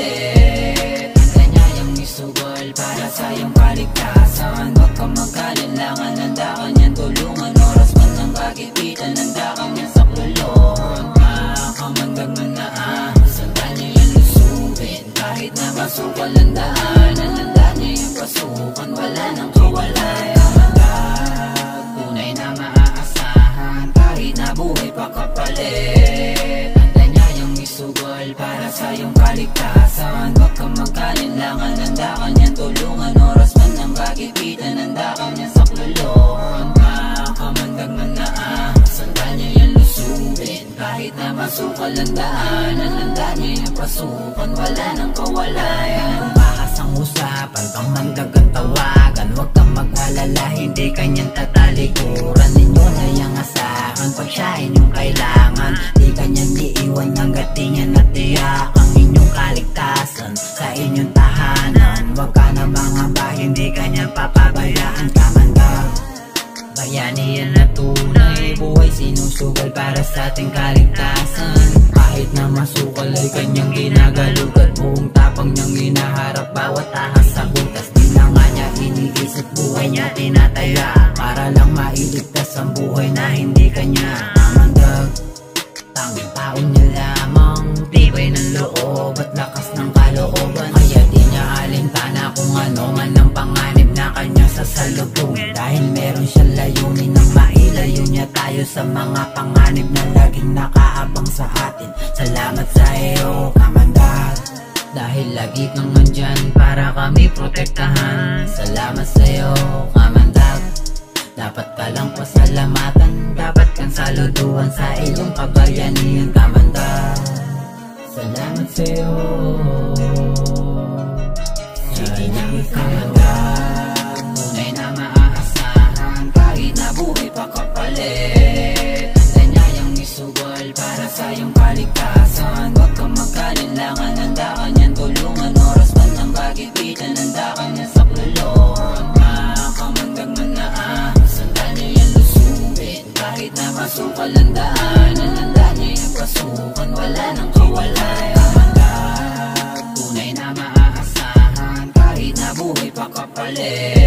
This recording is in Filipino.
kapalit. Ang kanyang isugol para sa iyong kaligtasan. Huwag kang magkalinlangan, handa ka niyan tulungan. Oras man ng kagipitan, handa ka niyan saklulon. Makamandag man na sandan niya yan lusubin. Kahit na masukal ang daanan, handa niya yung pasukan. Wala nang kawalay. Kamandag, tunay na maaasahan. Kahit na buhay pa kapalit. Handa niya yung isugol para sa iyong kaligtasan. Huwag kang magkalinlangan, handa ka niyan tulungan. Oras man ng kagipitan, handa ka niyan saklulon. Makamandag man na sandan niya yan lusubin. Kahit na masukal ang daanan, handa niya yung pasukan. Wala nang kawalayan. Bahas ang usapan, pamandag ang tawagan. Huwag kang mag-alala, hindi kanyang tatalikuran. Ninyo na yung asahan, pag siya inyong kailangan. Di kanyang iiwan hanggat di niya natiyak ang inyong kaligtasan sa inyong tahanan. Huwag ka na mangamba, hindi kanyang papabayaan. Kamandag, bayani yan na tunay. Buhay sinusugal para sa ating kaligtasan. Kahit na masukal ay kanyang ginagalugan. Buong tapang niyang inaharap bawat ahas sa butas. Di na nga niya iniisip, buhay niya tinataya para lang mailigtas ang buhay na hindi kanya. Kamandag, tanging taon niya lamang, tibay ng loob at lakas ng kalooban. Kaya di niya alintana kung ano man ang panganib na kanya sasalubungin. Dahil meron siyang layunin na mailayo niya tayo sa mga panganib na laging nakaabang sa atin. Salamat sa iyo, Kamandag, dahil lagi kang nandyan para kami protektahan. Salamat sa iyo, Kamandag, dapat ka lang pasalamatan. Dapat kang saluduan sa iyong kabayanihan, Kamandag. Salamat sa iyo. Salamat, Kamandag, tunay na maaasahan. Kahit na buhay pa kapalit. Handa niya yung isugol para sa iyong kaligtasan. Huwag kang magkalinlangan, handa ka niyan tulungan. Oras man ng kagipitan, handa ka niyan saklulon. Makamandag man na sandan niya yan lusubin. Kahit na masukal ang daanan, handa niya yung pasukan. Wala nang kawalay. Kamandag, tunay na maaasahan. Kahit na buhay pa kapalit.